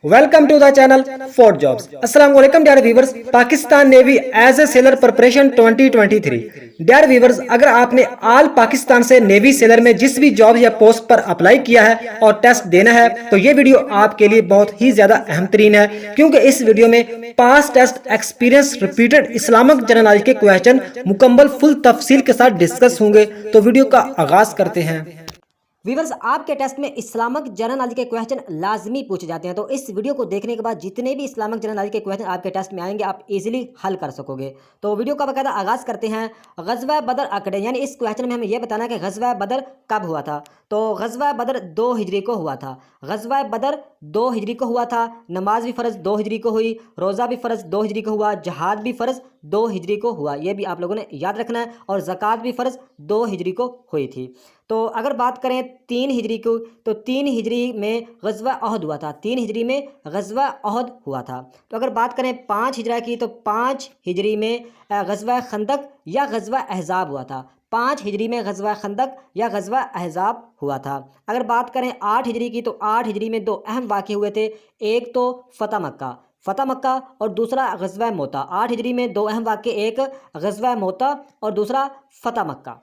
Welcome to the channel for jobs. अस्सलाम वालेकुम dear viewers. Pakistan navy as a sailor preparation 2023। Dear viewers, अगर आपने all Pakistan से navy seller में जिस भी जॉब या पोस्ट पर अप्लाई किया है और टेस्ट देना है तो ये वीडियो आपके लिए बहुत ही ज्यादा अहम तरीन है, क्योंकि इस वीडियो में past test experience repeated Islamic general knowledge के क्वेश्चन मुकम्मल फुल तफसील के साथ डिस्कस होंगे। तो वीडियो का आगाज करते हैं। वीवर्स, आपके टेस्ट में इस्लामिक जनरल नॉलेज के क्वेश्चन लाजमी पूछे जाते हैं, तो इस वीडियो को देखने के बाद जितने भी इस्लामिक जनरल नॉलेज के क्वेश्चन आपके टेस्ट में आएंगे आप इजीली हल कर सकोगे। तो वीडियो का बाकायदा आगाज़ करते हैं। गज़वा बदर अकड़े, यानी इस क्वेश्चन में हमें यह बताना है कि गज़वा बदर कब हुआ था। तो गज़वा बदर 2 हिजरी को हुआ था। गज़वा बदर 2 हिजरी को हुआ था। नमाज भी फ़र्ज़ 2 हिजरी को हुई, रोज़ा भी फ़र्ज़ 2 हिजरी को हुआ, जहाद भी फ़र्ज़ 2 हिजरी को हुआ, यह भी आप लोगों ने याद रखना है। और ज़कात भी फ़र्ज़ 2 हिजरी को हुई थी। तो अगर बात करें 3 हिजरी को, तो 3 हिजरी में गज़वा अहद हुआ था। 3 हिजरी में गज़वा अहद हुआ था। तो अगर बात करें 5 हिजरा की, तो 5 हिजरी में गज़वा खंदक या गज़वा अहज़ाब हुआ था। 5 हिजरी में गज़वा खंदक या गज़वा अहज़ाब हुआ था। अगर बात करें 8 हिजरी की, तो 8 हिजरी में 2 अहम वाक़े हुए थे। एक तो फ़तह मक्का और दूसरा गज़वा मोता। 8 हिजरी में 2 अहम वाक़े, एक गज़वा मोता और दूसरा फ़तह मक्का।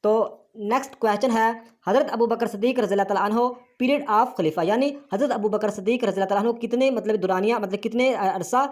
तो नेक्स्ट क्वेश्चन है, हज़रत अबू बकर सदीक रज़ियल्लाहु तआला अन्हु पीरियड ऑफ खलीफा, यानी हज़रत अबू बकर सदीक रज़ियल्लाहु तआला अन्हु कितने दुरानिया कितने अरसा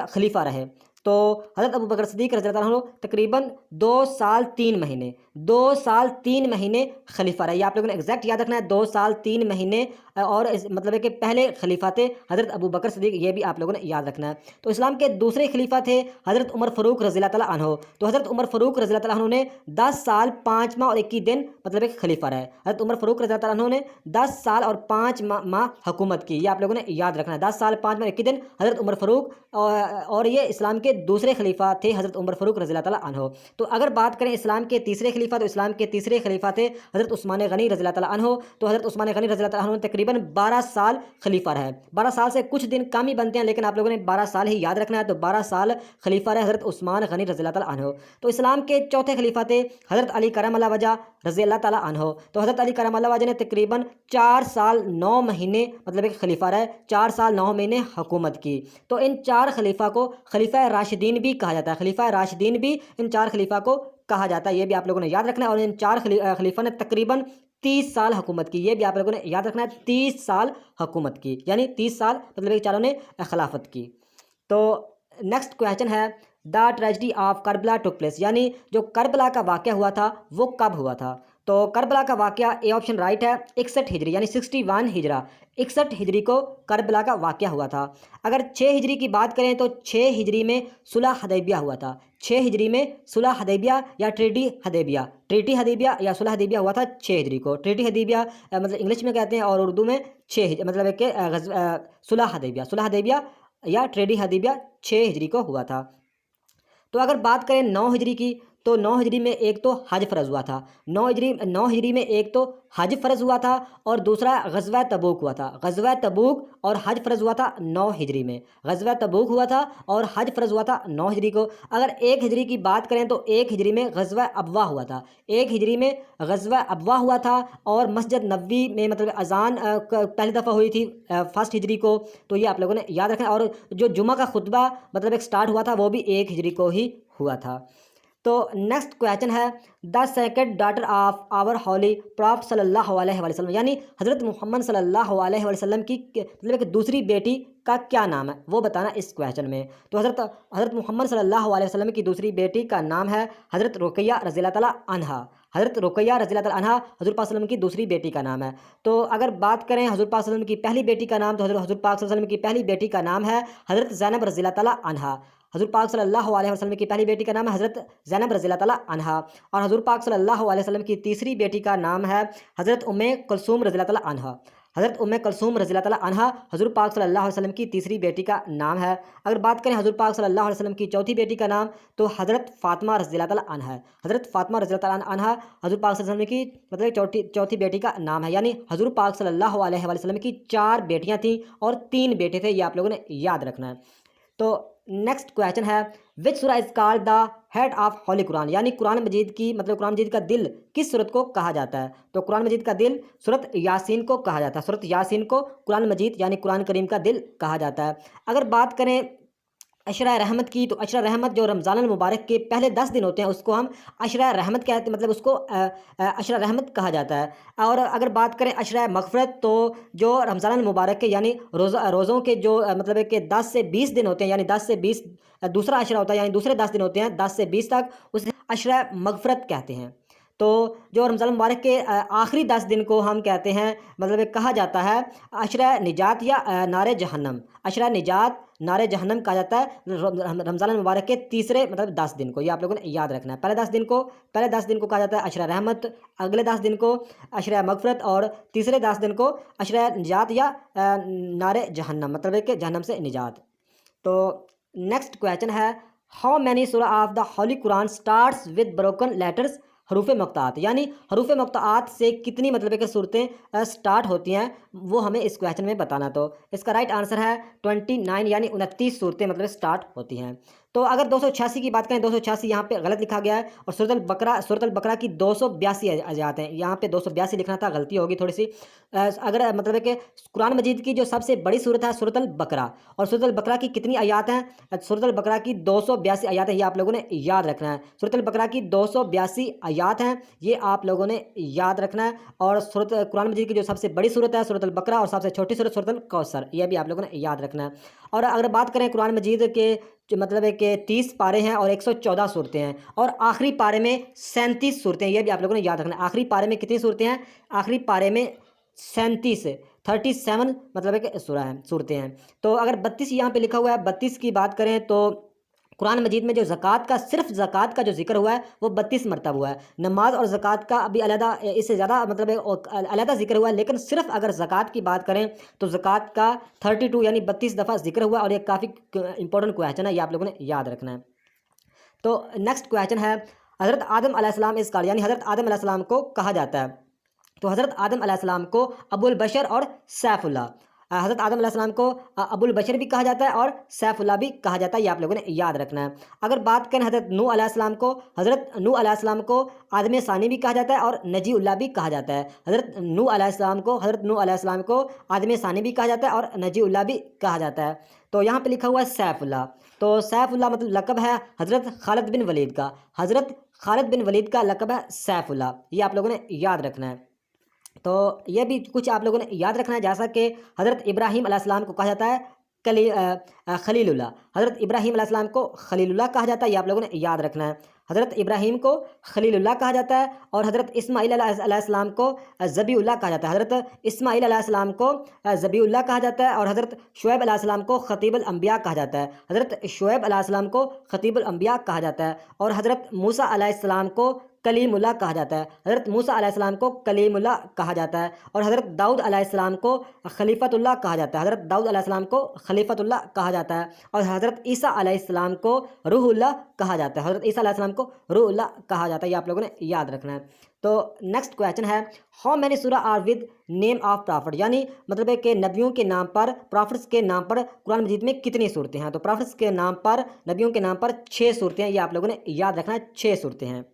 खलीफा रहे। तो हज़रत अबू बकर सदीक रज़ियल्लाहु तआला अन्हु तकरीबन 2 साल 3 महीने 2 साल 3 महीने खलीफा रहे। ये आप लोगों ने एग्जैक्ट याद रखना है, 2 साल 3 महीने। और मतलब है कि पहले खलीफा थे हज़रत अबू बकर सदीक, ये भी आप लोगों ने याद रखना है। तो इस्लाम के दूसरे खलीफा थे हज़रत उमर फ़ारूक रज़ियल्लाहु तआला अन्हु। तो हज़रत उमर फ़ारूक रज़ियल्लाहु तआला अन्हु ने 10 साल 5 माह और 21 दिन एक खलीफा रहे। हज़रत उमर फ़ारूक रज़ियल्लाहु तआला अन्हु ने 10 साल और 5 माह हुकूमत की, ये आप लोगों ने याद रखना है। 10 साल 5 माह और 21 दिन हज़रत उमर फ़ारूक, और ये इस्लाम के दूसरे खलीफा थे हज़रत उमर फ़ारूक रज़ियल्लाहु तआला अन्हु। तो अगर बात करें इस्लाम के तीसरे खलीफा, तो इस्लाम के तीसरे खलीफा थे हज़रत उस्मान गनी रज़ियल्लाहु तआला अन्हु। तो हज़रत उस्मान गनी रज़ियल्लाहु तआला अन्हु ने तकरीबन 12 साल खलीफा रहे। 12 साल से कुछ दिन कम ही बनते हैं, लेकिन आप लोगों ने 12 साल ही याद रखना है। तो 12 साल खलीफा रहे हज़रत उस्मान गनी रज़ियल्लाहु तआला अन्हु। तो इस्लाम के चौथे खलीफा थे हज़रत अली करमल्लाहु वजह रज़ियल्लाहु तआला अन्हु। तो हज़रत अली करमल्लाहु वजह ने तकरीबन 4 साल 9 महीने एक खलीफा रहे, 4 साल 9 महीने हुकूमत की। तो इन 4 खलीफा को खलीफा राशिदीन भी कहा जाता है। खलीफा राशिदीन भी इन 4 खलीफा को कहा जाता है, ये भी आप लोगों ने याद रखना है। और इन 4 खलीफा ने तकरीबन 30 साल हुकूमत की, ये भी आप लोगों ने याद रखना है। 30 साल हुकूमत की, यानी 30 साल चारों ने खिलाफत की। तो नेक्स्ट क्वेश्चन है, the tragedy of Karbala took place, यानी जो करबला का वाक़या हुआ था वो कब हुआ था। तो करबला का वाक़या, ए ऑप्शन राइट है 61 हिजरी, यानी 61 हिजरा, 61 हिजरी को करबला का वाक़या हुआ था। अगर 6 हिजरी की बात करें तो 6 हिजरी में सुलह हदैबिया हुआ था। 6 हिजरी में सुलह हदैबिया या ट्रीटी हदैबिया या सुलह हदैबिया हुआ था 6 हिजरी को। ट्रीटी हदैबिया इंग्लिश में कहते हैं और उर्दू में 6 सुलह हदैबिया या ट्रेडी हदैबिया 6 हिजरी को हुआ था। तो अगर बात करें 9 हिजरी की, तो 9 हिजरी में एक तो हज फ़र्ज़ हुआ था। 9 हिजरी में एक तो हज फ़र्ज़ हुआ था और दूसरा गज़वा तबूक हुआ था। गज़वा तबूक और हज फ़र्ज़ हुआ था 9 हिजरी में। गज़वा तबूक हुआ था और हज फ़र्ज़ हुआ था 9 हिजरी को। अगर 1 हिजरी की बात करें तो 1 हिजरी में गज़वा अबवा हुआ था। 1 हिजरी में गज़वा अबवा हुआ था और मस्जिद नबवी में अज़ान पहली दफ़ा हुई थी 1 हिजरी को। तो ये आप लोगों ने याद रखना। और जो जुमा का खुतबा एक स्टार्ट हुआ था वो भी 1 हिजरी को ही हुआ था। तो नेक्स्ट क्वेश्चन है, the second daughter of our holy prophet सल्लल्लाहु अलैहि वसल्लम, यानी हज़रत मोहम्मद सल्लल्लाहु अलैहि वसल्लम की एक दूसरी बेटी का क्या नाम है वो बताना इस क्वेश्चन में। तो हज़रत मोहम्मद सल्लल्लाहु अलैहि वसल्लम की दूसरी बेटी का नाम है हज़रत रुकैया रज़ियल्लाहु तआला अन्हा। हज़रत रुकैया रज़ियल्लाहु तआला अन्हा हज़ूर पाक सल्लल्लाहु अलैहि वसल्लम की दूसरी बेटी का नाम है। तो अगर बात करें हज़ूर पाक सल्लल्लाहु अलैहि वसल्लम की पहली बेटी का नाम, तो हज़ूर पाक सल्लल्लाहु अलैहि वसल्लम की पहली बेटी का नाम है हज़रत ज़ैनब रज़ियल्लाहु तआला अन्हा। हज़ूर पाक सल्लल्लाहु अलैहि वसल्लम की पहली बेटी का नाम है हज़रत ज़ैनब रज़ियल्लाहु तआला अन्हा। और हज़ूर पाक सल्लल्लाहु अलैहि वसल्लम की तीसरी बेटी का नाम है हज़रत उम्मे कुलसूम रज़ियल्लाहु तआला अन्हा। हज़रत उम्मे कुलसूम रज़ियल्लाहु तआला अन्हा हज़ूर पाक सल्लल्लाहु अलैहि वसल्लम की तीसरी बेटी का नाम है। अगर बात करें हज़ूर पाक सल्लल्लाहु अलैहि वसल्लम की चौथी बेटी का नाम, तो हज़रत फ़ातिमा रज़ियल्लाहु तआला अन्हा है। हज़रत फ़ातिमा रज़ियल्लाहु तआला अन्हा हज़ूर पाक सल्लल्लाहु अलैहि वसल्लम की चौथी बेटी का नाम है। यानी हज़ूर पाक सल्लल्लाहु अलैहि वसल्लम की 4 बेटियाँ थीं और 3 बेटे थे, ये आप लोगों ने याद रखना है। तो नेक्स्ट क्वेश्चन है, विच सूरा is called the head of Holi Quran, यानी कुरान मजीद की मतलब कुरान मजीद का दिल किस सूरत को कहा जाता है? तो कुरान मजीद का दिल सूरत यासीन को कहा जाता है। सूरत यासीन को कुरान मजीद यानी कुरान करीम का दिल कहा जाता है। अगर बात करें अशरा रहमत की, तो अशरा रहमत जो रमज़ान मुबारक के पहले 10 दिन होते हैं उसको हम अशरा रहमत कहते हैं, मतलब उसको अशरा रहमत कहा जाता है। और अगर बात करें अशरा मग़फ़िरत, तो जो रमज़ान मुबारक के यानी रोज़ों के जो मतलब है कि 10 से 20 दिन होते हैं, यानी 10 से 20 दूसरा अशरा होता है, यानी दूसरे 10 दिन होते हैं 10 से 20 तक, उसे अशरा मग़फ़िरत कहते हैं। तो जो रमज़ान मुबारक के आखिरी 10 दिन को हम कहते हैं, मतलब कहा जाता है अशरा निजात या नारे जहन्नम। अशरा निजात नारे जहन्नम कहा जाता है रमज़ान मुबारक के तीसरे मतलब 10 दिन को। ये आप लोगों ने याद रखना है। पहले 10 दिन को कहा जाता है अशरा रहमत, अगले 10 दिन को अशरा मग़फ़िरत और तीसरे 10 दिन को अशरा निजात या नारे जहन्नम, मतलब है कि जहन्नम से निजात। तो नेक्स्ट क्वेश्चन है, हाउ मैनी सूरा of the holy Quran starts with broken letters, हरूफ मक़तात, यानी हरूफ मक़तात से कितनी मतलब है कि सूरतें स्टार्ट होती हैं, वो हमें इस क्वेश्चन में बताना। तो इसका राइट आंसर है 29, यानी 29 सूरतें मतलब स्टार्ट होती हैं। तो अगर 286 की बात करें, 286 यहाँ पे गलत लिखा गया है, और सूरत अल बकरा की 282 आयत हैं, यहाँ पे 282 लिखना था, गलती होगी थोड़ी सी। अगर मतलब है कि कुरान मजीद की जो सबसे बड़ी सूरत है सूरत अल बकरा, और सूरत अल बकरा की कितनी आयत हैं? सूरत अल बकरा की 282 आयत है, ये आप लोगों ने याद रखना है। सूरत अल बकरा की 282 आयत हैं, ये आप लोगों ने याद रखना है। और सूरत कुरान मजीद की जो सबसे बड़ी सूरत है सूरत अल बकरा, और सबसे छोटी सूरत सूरत अल कौसर, ये भी आप लोगों ने याद रखना है। और अगर बात करें कुरान मजीद के जो मतलब है कि 30 पारे हैं और 114 सूरतें हैं, और आखिरी पारे में 37 सूरतें हैं, ये भी आप लोगों ने याद रखना है। आखिरी पारे में कितनी सूरतें हैं? आखिरी पारे में 37 मतलब है कि सूरतें हैं। तो अगर 32 यहाँ पे लिखा हुआ है, 32 की बात करें तो कुरान मजीद में जो ज़कात का, सिर्फ ज़कात का जो जिक्र हुआ है वो 32 मरतब हुआ है। नमाज और ज़कात का अभी अलहदा, इससे ज़्यादा मतलब अलहदा जिक्र हुआ है, लेकिन सिर्फ अगर ज़कात की बात करें तो ज़कात का 32 यानी 32 दफ़ा जिक्र हुआ, और ये काफ़ी इंपॉर्टेंट क्वेश्चन है, ये आप लोगों ने याद रखना है। तो नेक्स्ट क्वेश्चन है, हज़रत आदम अलैहिस्सलाम इस काल, यानी हज़रत आदम अलैहिस्सलाम को कहा जाता है, तो हज़रत आदम अलैहिस्सलाम को अबुल बशर और सैफुल्लाह, हज़रत आदम अलैहिस्सलाम को अबुल बशर भी कहा जाता है और सैफुल्लाह भी कहा जाता है, ये आप लोगों ने याद रखना है। अगर बात करें हज़रत नूह अलैहिस्सलाम को, हज़रत नूह अलैहिस्सलाम को आदम सानी भी कहा जाता है और नजीउल्लाह भी कहा जाता है। हज़रत नूह अलैहिस्सलाम को आदम सानी भी कहा जाता है और नजीउल्लाह भी कहा जाता है। तो यहाँ पे लिखा हुआ है सैफुल्लाह, तो सैफुल्लाह मतलब लक़ब है हज़रत खालिद बिन वलीद का, हज़रत खालिद बिन वलीद का लक़ब है सैफुल्लाह, ये आप लोगों ने याद रखना है। तो ये भी कुछ आप लोगों ने याद रखना है, जैसा कि हज़रत इब्राहीम अलैहिस्सलाम को कहा जाता है खलीलुल्लाह, हज़रत इब्राहीम अलैहिस्सलाम को खलीलुल्लाह कहा जाता है, ये आप लोगों ने याद रखना है। हज़रत इब्राहीम को खलीलुल्लाह कहा जाता है, और हज़रत इस्माईल अलैहिस्सलाम को ज़बीउल्लाह कहा जाता है। हज़रत इस्माईल अलैहिस्सलाम को ज़बीउल्लाह कहा जाता है, और हज़रत शुएब अलैहिस्सलाम को ख़तीबुल अंबिया कहा जाता है। हज़रत शुएब अलैहिस्सलाम को ख़तीबुल अंबिया कहा जाता है, और हज़रत मूसा अलैहिस्सलाम को कलीमुल्लाह कहा जाता है। हज़रत मूसा अलैहिस्सलाम को कलीमुल्लाह कहा जाता है, और हज़रत दाऊद अलैहिस्सलाम को खलीफतुल्लाह कहा जाता है। हज़रत दाऊद अलैहिस्सलाम को खलीफतुल्लाह कहा जाता है, और हज़रत ईसा अलैहिस्सलाम को रूहुल्लाह कहा जाता है। हज़रत ईसा अलैहिस्सलाम को रूहुल्लाह कहा जाता है, ये आप लोगों ने याद रखना है। तो नेक्स्ट क्वेश्चन है, हाउ मैनी सूरा are with name of prophet, यानी मतलब है कि नबियों के नाम पर, प्रॉफिट्स के नाम पर कुरान मजीद में कितनी सूरतें हैं? तो प्रॉफिट्स के नाम पर, नबियों के नाम पर 6 सूरतें हैं, ये आप लोगों ने याद रखना है, 6 सूरतें हैं।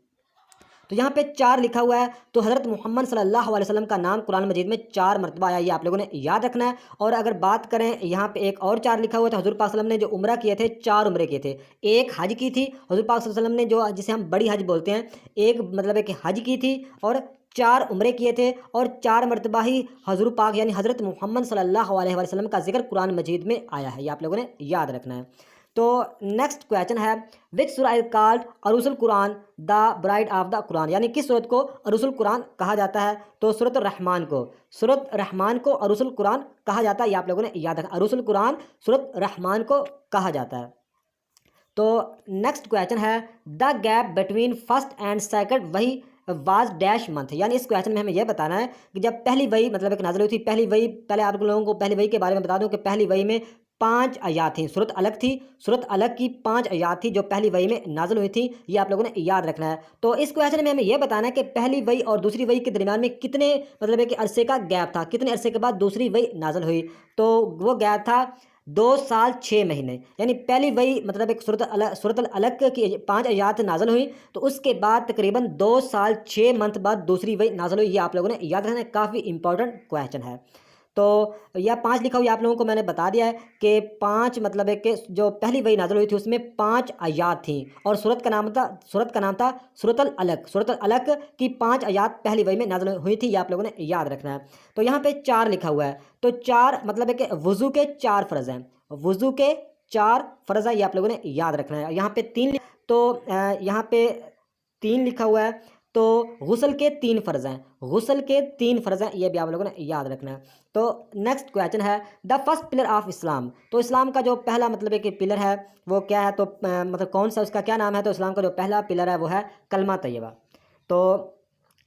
तो यहाँ पे 4 लिखा हुआ है, तो हज़रत मोहम्मद सल्लल्लाहु अलैहि वसल्लम का नाम कुरान मजीद में 4 मरतबा आया, ये आप लोगों ने याद रखना है। और अगर बात करें यहाँ पे एक और 4 लिखा हुआ था, हुज़ूर पाक सल्लल्लाहु अलैहि वसल्लम ने जो उम्रा किए थे 4 उम्रे किए थे, एक हज की थी हुज़ूर पाक सल्लल्लाहु अलैहि वसल्लम ने, जो जिसे हम बड़ी हज बोलते हैं, एक मतलब है कि हज की थी और 4 उम्रे किए थे, और 4 मरतबा ही हज़ूर पाक यानी हज़रत मोहम्मद सल्लल्लाहु अलैहि वसल्लम का जिक्र कुरान मजीद में आया है, ये आप लोगों ने याद रखना है। तो नेक्स्ट क्वेश्चन है, विच सूरा इज कॉल्ड अरूसुल Quran the bride of the Quran, यानी किस सूरत को अरूसुल कुरान कहा जाता है? तो सूरत रहमान को अरूसुल कुरान कहा जाता है, ये आप लोगों ने याद रखना, अरूसुल कुरान सूरत रहमान को कहा जाता है। तो नेक्स्ट क्वेश्चन है, the gap between first and second वही वाज डैश मंथ, यानी इस क्वेश्चन में हमें यह बताना है कि जब पहली वही मतलब एक नाज़िल हुई थी, पहली वही, पहले आप लोगों को पहली वही के बारे में बता दूं कि पहली वही में 5 आयात थी, सूरत अलग थी, सूरत अलग की 5 आयात थी जो पहली वही में नाज़िल हुई थी, ये आप लोगों ने याद रखना है। तो इस क्वेश्चन में हमें यह बताना है कि पहली वही और दूसरी वही के दरमियान में कितने मतलब है कि अरसे का गैप था, कितने अरसे के बाद दूसरी वही नाज़िल हुई? तो वो गैप था 2 साल 6 महीने, यानी पहली वही मतलब एक सूरत अल अलक की 5 आयात नाज़िल हुई, तो उसके बाद तकरीबन 2 साल 6 मंथ बाद दूसरी वही नाज़िल हुई। ये आप लोगों ने याद रखना है, काफ़ी इंपॉर्टेंट क्वेश्चन है। तो यह 5 लिखा हुआ आप लोगों को मैंने बता दिया है कि 5 मतलब है कि जो पहली वही नाज़िल हुई थी उसमें 5 आयात थी और सूरत का नाम था सूरतुल अलक। सूरतुल अलक की 5 आयात पहली वही में नाज़िल हुई थी, ये आप लोगों ने याद रखना है। तो यहाँ पे 4 लिखा हुआ है, तो 4 मतलब है कि वज़ू के 4 फ़र्ज़ हैं, वज़ू के 4 फ़र्ज़ हैं, ये आप लोगों ने याद रखना है। यहाँ पे 3 तो यहाँ पे 3 लिखा हुआ है, तो गुस्ल के 3 फ़र्ज़ हैं, गुस्ल के 3 फ़र्ज़ हैं, ये भी आप लोगों ने याद रखना है। तो नेक्स्ट क्वेश्चन है the first pillar of Islam. तो इस्लाम का जो पहला मतलब है कि पिलर है वो क्या है, तो मतलब कौन सा, उसका क्या नाम है? तो इस्लाम का जो पहला पिलर है वो है कलमा तैयबा। तो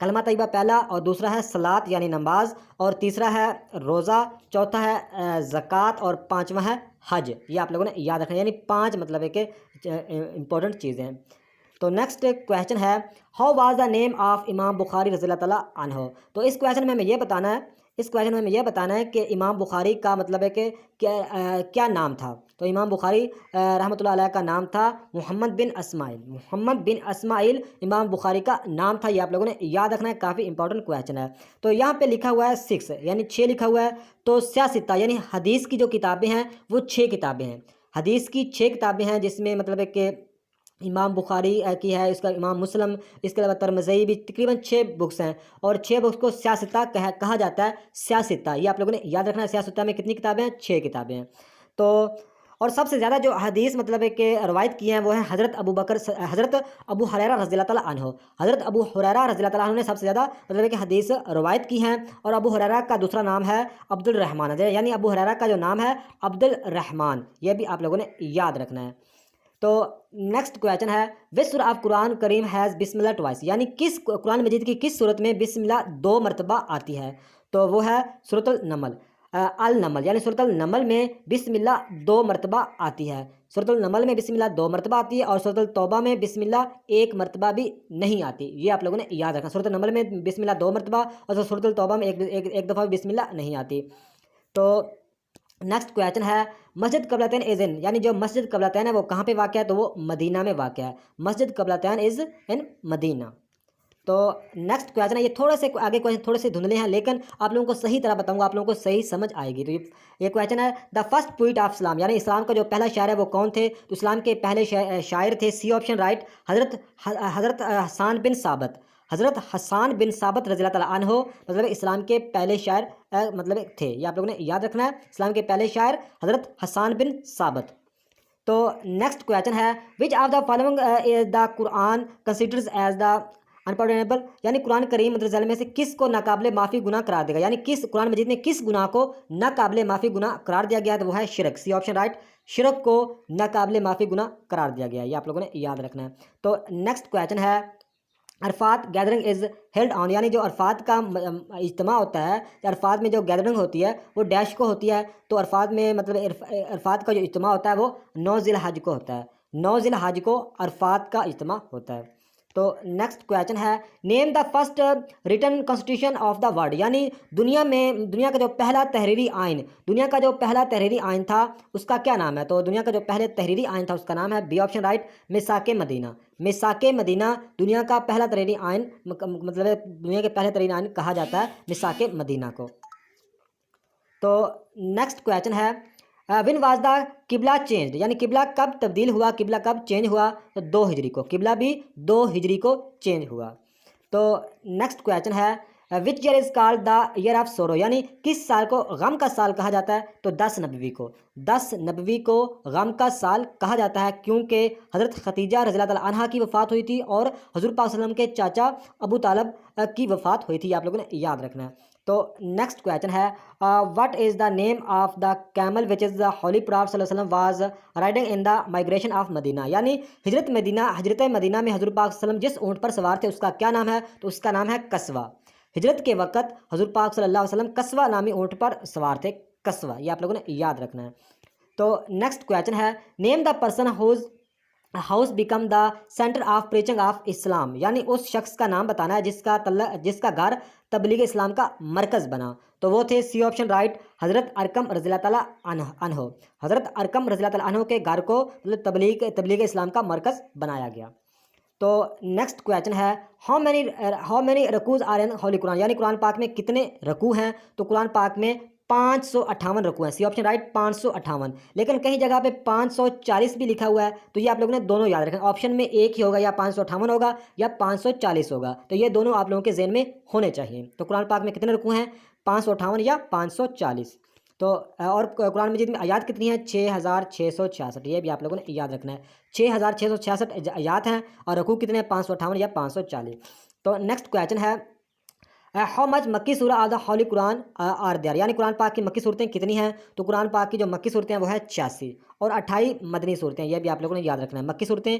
कलमा तैयबा पहला, और दूसरा है सलात यानी नमाज, और तीसरा है रोज़ा, चौथा है ज़कात, और पाँचवा है हज। ये आप लोगों ने याद रखना है, यानी 5 मतलब है कि इंपॉर्टेंट चीज़ें हैं। तो नेक्स्ट क्वेश्चन है how was the name of इमाम बुखारी रज़ियल्लाहु ताला अन्हु। तो इस क्वेश्चन में हमें ये बताना है कि इमाम बुखारी का मतलब है कि क्या नाम था। तो इमाम बुखारी रहमतुल्लाह अलैह का नाम था मोहम्मद बिन अस्माइल इमाम बुखारी का नाम था, ये आप लोगों ने याद रखना है, काफ़ी इंपॉर्टेंट क्वेश्चन है। तो यहाँ पे लिखा हुआ है 6 यानी 6 लिखा हुआ है, तो सियासिता यानी हदीस की जो किताबें हैं वो 6 किताबें हैं, हदीस की 6 किताबें हैं, जिसमें मतलब है कि इमाम बुखारी की है, इसका इमाम मुस्लिम, इसके अलावा तिरमिज़ी भी, तकरीबन 6 बुक्स हैं, और 6 बुक्स को सियासिता कहा जाता है, सियासिता, ये आप लोगों ने याद रखना है। सियासिता में कितनी किताबें हैं? 6 किताबें हैं। तो और सबसे ज़्यादा जो हदीस मतलब है कि रवायत की हैं वो है हज़रत अबू हुरैरा रज़ियल्लाहु ताला अन्हु। हज़रत अबू हुरैरा रज़ियल्लाहु ताला अन्हु ने सबसे ज़्यादा मतलब है कि हदीस रवायत की हैं, और अबू हुरैरा का दूसरा नाम है अब्दुल रहमान, यानी अबू हुरैरा का जो नाम है अब्दुल रहमान, ये भी आप लोगों ने याद रखना है। तो नेक्स्ट क्वेश्चन है विच सूरह ऑफ कुरान करीम हैज़ बिस्मिल्लाह ट्वाइस, यानी किस कुरान मजीद की किस सूरत में बिस्मिल्लाह 2 मरतबा आती है? तो वो है सूरतुल नमल, अल नमल, यानी सूरतुल नमल में बिस्मिल्लाह 2 मरतबा आती है। सूरतुल नमल में बिस्मिल्लाह 2 मरतबा आती है, और सूरतुल तौबा में बिस्मिल्लाह 1 मरतबा भी नहीं आती, ये आप लोगों ने याद रखना। सूरतुल नमल में बिस्मिल्लाह 2 मरतबा, और सूरतुल तौबा में एक दफ़ा भी बिस्मिल्लाह नहीं आती। तो नेक्स्ट क्वेश्चन है मस्जिद क़िबलतैन इज़ इन, यानी जो मस्जिद क़िबलतैन है वो कहाँ पे वाक़ है? तो वो मदीना में वाक़ है, मस्जिद क़िबलतैन इज़ इन मदीना। तो नेक्स्ट क्वेश्चन है, ये थोड़े से आगे क्वेश्चन थोड़े से धुंधले हैं, लेकिन आप लोगों को सही तरह बताऊंगा, आप लोगों को सही समझ आएगी। तो ये क्वेश्चन है the first poet of Islam, यानी इस्लाम का जो पहला शायर है वो कौन थे? तो इस्लाम के पहले शायर थे, सी ऑप्शन राइट, हज़रत हज़रत हसान बिन साबत रज़ियल्लाहु ताला अन्हु मतलब इस्लाम के पहले शायर मतलब थे, ये आप लोगों ने याद रखना है, इस्लाम के पहले शायर हज़रत हसान बिन साबत। तो नेक्स्ट क्वेश्चन है which of the following the Quran considers as the unpardonable, यानी कुरान करीम मतलब में से किस को नाकाबिले माफ़ी गुनाह करार देगा, यानी किस कुरान मजीद में किस गुनाह को नाकाबिले माफ़ी गुनाह करार दिया गया है? तो वो है शिरक, सी ऑप्शन राइट, शिरक को नाकाबिले माफ़ी गुनाह करार दिया गया है, ये आप लोगों ने याद रखना है। तो नेक्स्ट क्वेश्चन है Arfat gathering is held on, यानी जो अरफात का इज्तिमा होता है, अरफात में जो गैदरिंग होती है वो डैश को होती है। तो अरफात में मतलब अरफात का जो इज्तिमा होता है वो 9 ज़िलहज को होता है, 9 ज़िलहज को अरफात का इज्तिमा होता है। तो नेक्स्ट क्वेश्चन है name the first written constitution of the world, यानी दुनिया का जो पहला तहरीरी आइन था उसका क्या नाम है? तो दुनिया का जो पहले तहरीरी आइन था उसका नाम है, बी ऑप्शन राइट, मिसाके मदीना। मिसाके मदीना दुनिया का पहला तहरीरी आइन मतलब दुनिया के पहले तहरीरी आइन कहा जाता है मिसाके मदीना को। तो नेक्स्ट क्वेश्चन है विन वाज द किबला चेंज, यानी किबला कब तब्दील हुआ, किबला कब चेंज हुआ? तो 2 हिजरी को, किबला भी 2 हिजरी को चेंज हुआ। तो नेक्स्ट क्वेश्चन है which year is called the year of सोरो, यानी किस साल को गम का साल कहा जाता है? तो 10 नबवी को, 10 नबवी को गम का साल कहा जाता है, क्योंकि हज़रत खतीजा रज़ियल्लाहु ताला अन्हा की वफ़ात हुई थी और हज़ूर पाक सल्लल्लाहु अलैहि वसल्लम के चाचा अबू तालब की वफ़ात हुई थी, आप लोगों ने याद रखना है। तो नेक्स्ट क्वेश्चन है what is the name of the camel which is the holy prophet सल्लल्लाहु अलैहि वसल्लम was riding in the migration of Medina, यानी हजरत मदीना में हज़ूर पाक सल्लल्लाहु अलैहि वसल्लम जिस ऊँट पर सवार थे उसका क्या नाम है? तो उसका नाम है कस्वा। हिजरत के वक़्त हज़ूर पाक सल्लल्लाहु अलैहि वसल्लम कस्वा नामी ऊँट पर सवार थे, कस्वा, ये आप लोगों ने याद रखना है। तो नेक्स्ट क्वेश्चन है name the person whose house become the centre of preaching of Islam, यानी उस शख्स का नाम बताना है जिसका घर तबलीग इस्लाम का मरकज़ बना। तो वो थे सी ऑप्शन राइट, हज़रत अरकम रज़ियल्लाहु ताला अन्हो। हज़रत अरकम रज़ियल्लाहु ताला अन्हो के घर को मतलब तबलीग इस्लाम का मरकज़ बनाया गया। तो नेक्स्ट क्वेश्चन है, हाउ मैनी रकूज़ आर इन होली कुरान, यानी कुरान पाक में कितने रकू हैं। तो कुरान पाक में 558 रकू हैं, सी ऑप्शन राइट 558। लेकिन कहीं जगह पे 540 भी लिखा हुआ है, तो ये आप लोगों ने दोनों याद रखें, ऑप्शन में एक ही होगा, या 558 होगा या 540 होगा। तो ये दोनों आप लोगों के जहन में होने चाहिए। तो कुरान पाक में कितने रकू हैं, 558 या 540। तो और कुरान मजीद में आयात कितनी है, 6666। ये भी आप लोगों ने याद रखना है, 6666 आयात हैं, और रकू कितने हैं, 558 या 540। तो नेक्स्ट क्वेश्चन है, हाउ मच मक्की सूरा of the holy Quran are there, यानी कुरान पाक की मक्की सूरतें कितनी हैं। तो कुरान पाक की जो मक्की सूरतें हैं वो है 86, और 28 मदनी सूरतें हैं। ये भी आप लोगों ने याद रखना है, मक्की सूरतें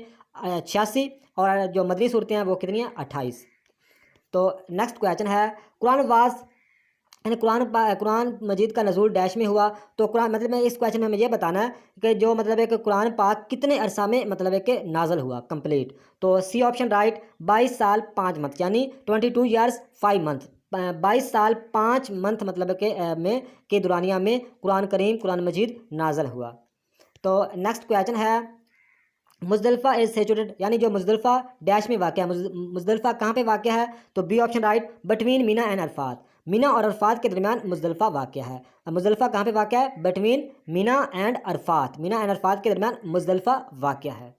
86 और जो मदनी सूरतें हैं वो कितनी हैं, 28। तो नेक्स्ट क्वेश्चन है, कुरान वाज यानी कुरान मजीद का नज़ूल डैश में हुआ। तो कुरान मतलब मैं इस क्वेश्चन में हमें ये बताना है कि जो मतलब है कि कुरान पाक कितने अरसा में मतलब है कि नाजल हुआ कंप्लीट। तो सी ऑप्शन राइट 22 साल 5 मंथ, यानी 22 ईयर्स 5 मंथ, 22 साल 5 मंथ मतलब है कि में के दुरानिया में कुरान मजीद नाजल हुआ। तो नेक्स्ट क्वेश्चन है, मुज़दलिफ़ा इज़ सिचुएटेड, यानी जो मुज़दलिफ़ा डैश में वाक़या है, मुज़दलिफ़ा कहाँ पे वाक़या है। तो B option right between Mina and Arafat, Mina और अरफात के दरमियान मुज़दलिफ़ा वाक़या है। मुज़दलिफ़ा कहाँ पे वाक़या है, between Mina and Arafat, Mina and Arafat के दरमियान मुज़दलिफ़ा वाक़या है।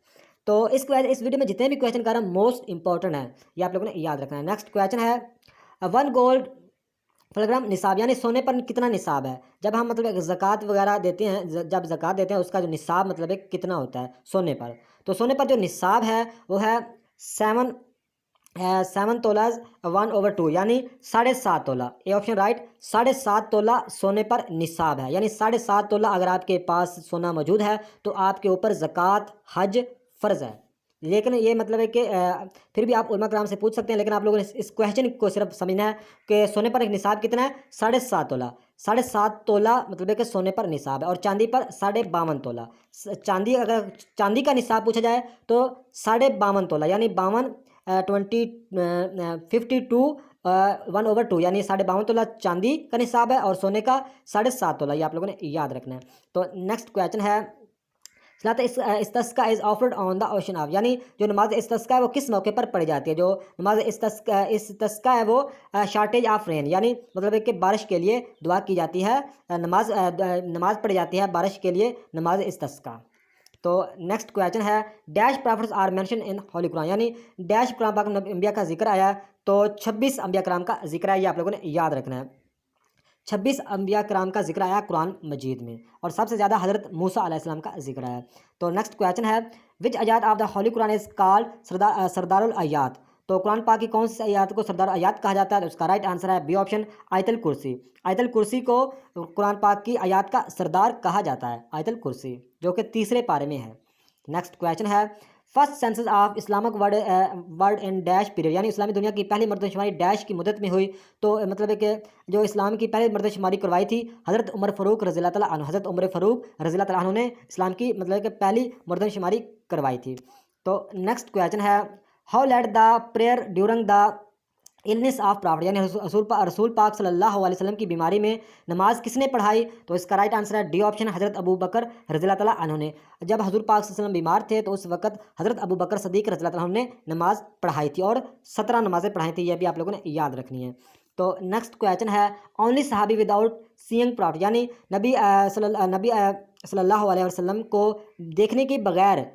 तो इस वीडियो में जितने भी क्वेश्चन कर रहे हैं मोस्ट इंपॉर्टेंट है, ये आप लोगों ने याद रखना है। नेक्स्ट क्वेश्चन है, 1 गोल्ड किलोग्राम निसाब, यानी सोने पर कितना निसाब है। जब हम मतलब ज़कात वगैरह देते हैं, जब ज़कात देते हैं उसका जो निसाब मतलब है कितना होता है सोने पर। तो सोने पर जो निसाब है वो है 7 तोलाज 1/2, यानी 7.5 तोला। ए ऑप्शन राइट 7.5 तोला सोने पर निसाब है, यानी 7.5 तोला अगर आपके पास सोना मौजूद है तो आपके ऊपर ज़कात हज फ़र्ज़ है। लेकिन ये मतलब है कि फिर भी आप उलमा कराम से पूछ सकते हैं, लेकिन आप लोगों ने इस क्वेश्चन को सिर्फ समझना है कि सोने पर एक निसाब कितना है, 7.5 तोला। 7.5 तोला मतलब है कि सोने पर निसाब है, और चांदी पर 52.5 तोला। चांदी, अगर चांदी का निसाब पूछा जाए तो 52.5 तोला, यानी 52 1/2, यानी 52.5 तोला चांदी का निसाब है, और सोने का 7.5 तोला। ये आप लोगों ने याद रखना है। तो नेक्स्ट क्वेश्चन है, सलात इस्तिस्का is offered on the ocean of, यानी जो नमाज इस्तिस्का है वो किस मौके पर पढ़ी जाती है। जो नमाज इस्तिस्का है वो शॉर्टेज ऑफ रेन, यानी मतलब है कि बारिश के लिए दुआ की जाती है, नमाज पढ़ी जाती है बारिश के लिए, नमाज इस्तिस्का। तो नेक्स्ट क्वेश्चन है, dash prophets are mention in holy Quran, यानी डैश कुरान पाक में अंबिया का जिक्र आया है। तो 26 अंबिया कराम का जिक्र है, ये आप लोगों ने याद रखना है। 26 अंबिया कराम का जिक्र आया कुरान मजीद में, और सबसे ज़्यादा हज़रत मूसा अलैहिस्सलाम का जिक्र है। तो नेक्स्ट क्वेश्चन है, विच आयात of the holy Quran is called सरदारुल आयात। तो कुरान पाक की कौन सी आयात को सरदार आयात कहा जाता है। तो उसका राइट आंसर है बी ऑप्शन आयतल कुर्सी। आयतल कुर्सी को कुरान पाक की आयात का सरदार कहा जाता है, आयतल कुर्सी, जो कि 3रे पारे में है। नेक्स्ट क्वेश्चन है, first census of Islamic world in dash period, यानी इस्लामी दुनिया की पहली मरदमशुमारी डैश की मुद्दत में हुई। तो मतलब है कि जो इस्लाम की पहली मरदमशुमारी करवाई थी हज़रत उमर फ़ारूक रज़ियल्लाहु ताला अन्हु, हज़रत उमर फ़ारूक रज़ियल्लाहु ताला अन्हु ने इस्लाम की मतलब कि पहली मरदमशुमारी करवाई थी। तो नेक्स्ट क्वेश्चन है, how let the prayer during the illness of prophet, यानी रसूल पाक सल्लल्लाहु अलैहि वसल्लम की बीमारी में नमाज किसने पढ़ाई। तो इसका राइट आंसर है डी ऑप्शन हज़रत अबू बकर रज़ियल्लाहु ताला अन्हु ने। जब हजूर पाक सल्लल्लाहु अलैहि वसल्लम बीमार थे तो उस वक्त हज़रत अबू बकर सदीक रज़ियल्लाहु ताला अन्हु ने नमाज पढ़ाई थी, और 17 नमाज़ें पढ़ाई थी। यह भी आप लोगों ने याद रखनी है। तो नेक्स्ट क्वेश्चन है, ओनली सहाबी विदाउट सीइंग प्रॉफिट, यानी नबी सल्लल्लाहु अलैहि वसल्लम को देखने के बगैर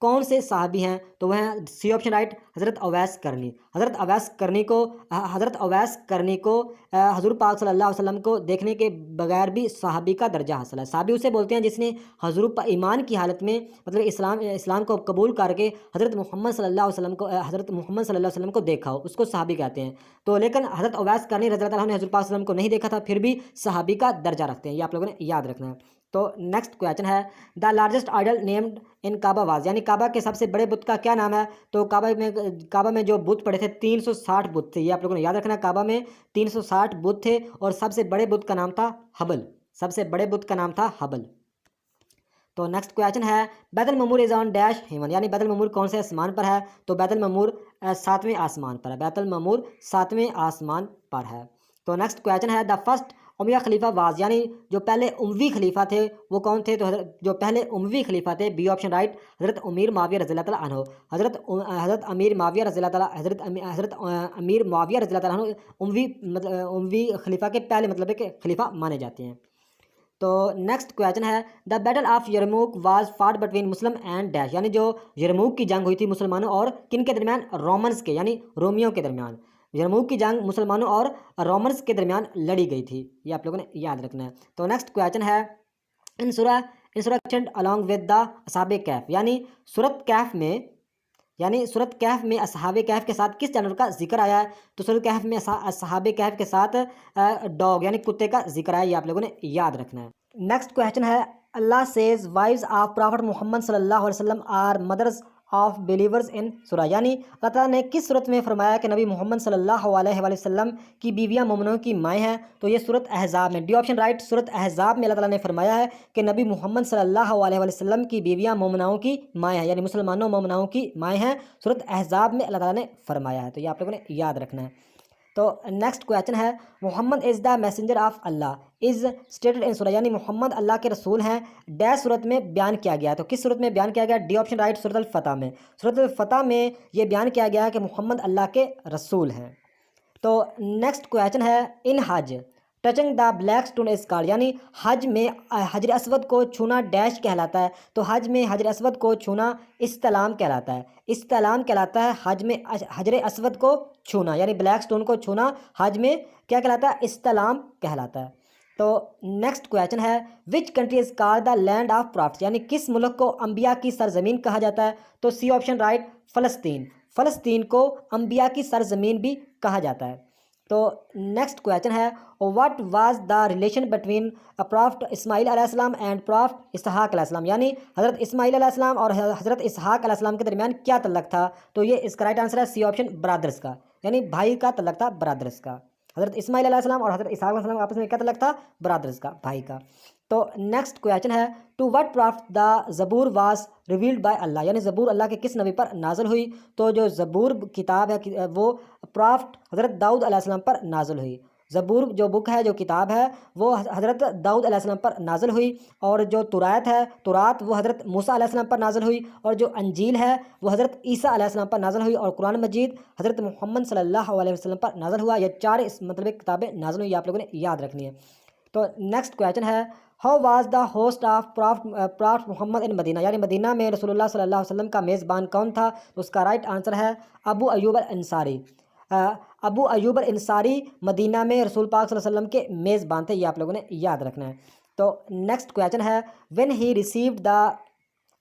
कौन से सहाबी हैं। तो वह हैं सी ऑप्शन राइट हज़रत अवैस करनी। हज़रत अवैस करनी को हज़ूर पाक सल्लल्लाहु अलैहि वसल्लम को देखने के बगैर भी सहाबी का दर्जा हासिल है। सहाबी उसे बोलते हैं जिसने हज़ूर पर ईमान की हालत में मतलब इस्लाम को कबूल करके हज़रत मोहम्मद सल्लल्लाहु अलैहि वसल्लम को देखा हो, उसको सहाबी कहते हैं। तो लेकिन हज़रत अवैस करनी रज़ियल्लाहु अन्हु ने हज़ूर पाक सल्लल्लाहु अलैहि वसल्लम को नहीं देखा था, फिर भी सहाबी का दर्जा रखते हैं। ये आप लोगों ने याद रखना है। तो नेक्स्ट क्वेश्चन है, the largest idol named in Kaaba was, यानी काबा के सबसे बड़े बुत का क्या नाम है। तो काबा में जो बुत पड़े थे 360 बुत थे। ये आप लोगों ने याद रखना, काबा में 360 बुत थे, और सबसे बड़े बुत का नाम था हबल। सबसे बड़े बुत का नाम था हबल। तो नेक्स्ट क्वेश्चन है बैतुल ममूर इज़ ऑन डैश हेवन, यानी बैतुल ममूर कौन से आसमान पर है? तो बैतुल ममूर 7वें आसमान पर है। बैतुल ममूर 7वें आसमान पर है। तो नेक्स्ट क्वेश्चन है the first Umayya Khalifa was, यानी जो पहले उमवी खलीफा थे वो कौन थे? तो जो पहले उमवी खलीफा थे, बी ऑप्शन राइट, हज़रत उमीर माविया रज़ियल्लाहु ताला अन्हु। हज़रत अमीर माविया रज़ियल्लाहु ताला हज़रत अमीर माविया रज़ियल्लाहु ताला अन्हु उमवी मतलब उमवी खलीफा के पहले मतलब है कि खलीफा माने जाते हैं। तो नेक्स्ट क्वेश्चन है द बैटल ऑफ यरमूक वाज फाट बिटवीन मुस्लिम एंड डैश, यानी जो यरमूक की जंग हुई थी मुसलमानों और किन के दरमियान? रोमन्स के, यानी रोमियों के दरमियान। यरमूक की जंग मुसलमानों और रोमन्स के दरमियान लड़ी गई थी, ये आप लोगों ने याद रखना है। तो नेक्स्ट क्वेश्चन है इन इंसुरक्शन अलॉन्ग विद द असहाबे कैफ, यानी सूरत कैफ में असहाबे कैफ के साथ किस जानवर का जिक्र आया है? तो सूरत कैफ में असहाबे कैफ के साथ डॉग यानी कुत्ते का जिक्र आया, ये आप लोगों ने याद रखना है। नेक्स्ट क्वेश्चन है Allah says wives of prophet Muhammad सल्लल्लाहु अलैहि वसल्लम are mothers of believers in सूरह, यानी अल्लाह ताला ने किस सूरत में फरमाया कि नबी मोहम्मद सल्लल्लाहु अलैहि वसल्लम की बीवियां मोमिनों की माएँ हैं? तो ये सूरत अहज़ाब में, डी ऑप्शन राइट, सूरत अहज़ाब में अल्लाह ताला ने फरमाया है कि नबी मोहम्मद सल्लल्लाहु अलैहि वसल्लम की बीवियां मोमिनाओं की माएँ हैं, यानी मुसलमानों मोमिनाओं की माएँ हैं। सूरत अहज़ाब में अल्लाह ताला ने फरमाया है, तो ये आप लोगों ने याद रखना है। तो नेक्स्ट क्वेश्चन है Muhammad is the messenger of Allah is stated in सूरह, यानी मोहम्मद अल्लाह के रसूल हैं डैश सूरत में बयान किया गया है। तो किस सूरत में बयान किया गया? डी ऑप्शन राइट, सूरत अल फतह में। सूरत अल फतह में ये बयान किया गया है कि मोहम्मद अल्लाह के रसूल हैं। तो नेक्स्ट क्वेश्चन है इन हज touching the black stone is called, यानी हज में हजर असवद को छूना डैश कहलाता है? तो हज में हजर असवद को छूना इस्तलाम कहलाता है। इस्तलाम कहलाता है हज में हजर असवद को छूना, यानी ब्लैक स्टोन को छूना हज में क्या कहलाता है? इस्तलाम कहलाता है। तो नेक्स्ट क्वेश्चन है which country is called the land of profits, यानी किस मुल्क को अंबिया की सरजमीन कहा जाता है? तो सी ऑप्शन राइट, फ़लस्तीन। फ़लस्तीन को अंबिया की सरजमीन भी कहा जाता है। तो नेक्स्ट क्वेश्चन है what was the relation between prophet Ismail अलैहिस्सलाम एंड प्रॉफिट इसहाक अलैहिस्सलाम, यानी हज़रत इस्माइल अलैहिस्सलाम और हज़रत इसहाक अलैहिस्सलाम के दरमियान क्या तल्लक था? तो ये इसका राइट आंसर है सी ऑप्शन, ब्रदर्स का, यानी भाई का तल्लक था, ब्रदर्स का। हज़रत इस्माइल अलैहिस्सलाम और हज़रत इसहाक अलैहिस्सलाम आपस में क्या तल्लक था? ब्रदर्स का, भाई का। तो नेक्स्ट क्वेश्चन है to what prophet the Zabur was revealed by Allah, यानी ज़बूर अल्लाह के किस नबी पर नाज़िल हुई? तो जो ज़बूर किताब है वो प्रॉफिट हज़रत दाऊद अलैहिस्सलाम पर नाज़िल हुई। ज़बूर जो बुक है, जो किताब है, वो हज़रत दाऊद अलैहिस्सलाम पर नाज़िल हुई। और जो तुरात है, तुरात वो हज़रत मूसा अलैहिस्सलाम पर नाज़िल हुई। और जो अंजील है वो हज़रत ईसा अलैहिस्सलाम पर नाज़िल हुई। और कुरान मजीद हज़रत मोहम्मद सल्लल्लाहु अलैहि वसल्लम पर नाज़िल हुआ। ये चार इस मतलब किताबें नाज़िल हुई, आप लोगों ने याद रखनी है। तो नेक्स्ट क्वेश्चन है how was the host of prophet Muhammad in Medina, यानी मदीना में रसूलुल्लाह सल्लल्लाहु अलैहि वसल्लम का मेज़बान कौन था? तो उसका राइट आंसर है अबू अयूब अल अंसारी। अबू अयूब अल अंसारी मदीना में रसूल पाक सल्लल्लाहु अलैहि वसल्लम के मेज़बान थे, ये आप लोगों ने याद रखना है। तो नेक्स्ट क्वेश्चन है when he received the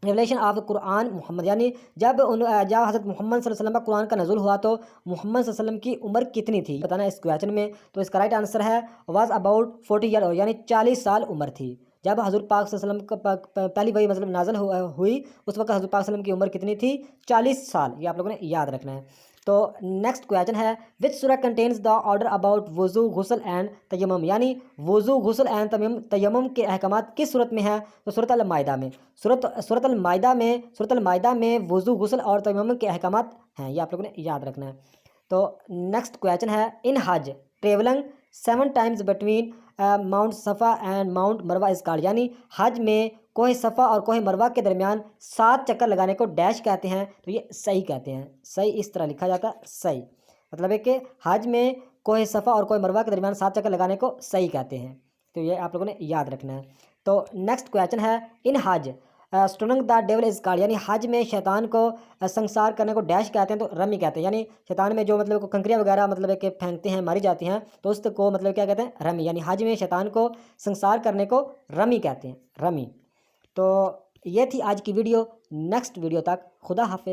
revelation of Quran Muhammad, यानी जब हज़रत मोहम्मद सल्लल्लाहु अलैहि वसल्लम पर कुरान का नज़ुल हुआ तो मोहम्मद सल्लल्लाहु अलैहि वसल्लम की उम्र कितनी थी बताना इस क्वेश्चन में। तो इसका राइट आंसर है वाज अबाउट 40 ईयर, यानी 40 साल उम्र थी जब हज़रत पाक सल्लल्लाहु अलैहि वसल्लम का पहली वही मतलब नाज़िल हुई। उस वक्त हज़रत पाक सल्लल्लाहु अलैहि वसल्लम की उम्र कितनी थी? 40 साल, ये आप लोगों ने याद रखना है। तो नेक्स्ट क्वेश्चन है विच सूरह कंटेन्स द ऑर्डर अबाउट वज़ू गुस्ल एंड तयम्मुम, यानी वज़ू गुस्ल एंड तयम्मुम के अहकामात किस सूरत में है? तो सूरत अल माइदा में। सूरत अल माइदा में वज़ू गुस्ल और तयम्मुम के अहकामात हैं, ये आप लोगों ने याद रखना है। तो नेक्स्ट क्वेश्चन है इन हज ट्रेवलिंग 7 टाइम्स बिटवीन माउंट सफ़ा एंड माउंट मरवा इज कॉल्ड, यानी हज में कोह सफ़ा और कोह मरवा के दरमियान 7 चक्कर लगाने को डैश कहते हैं? तो ये सही कहते हैं। सही इस तरह लिखा जाता है, सही मतलब है कि हज में कोह सफ़ा और कोह मरवा के दरमियान 7 चक्कर लगाने को सही कहते हैं, तो ये आप लोगों ने याद रखना है। तो नेक्स्ट क्वेश्चन है इन हज stoning the devil is called, यानी हज में शैतान को संसार करने को डैश कहते हैं? तो रमी कहते हैं, यानी शैतान में जो मतलब कंकरियाँ वगैरह मतलब है कि फेंकते हैं, मारी जाती हैं, तो उसको मतलब क्या कहते हैं? रमी, यानी हज में शैतान को संसार करने को रमी कहते हैं, रमी। तो ये थी आज की वीडियो। नेक्स्ट वीडियो तक खुदा हाफिज़।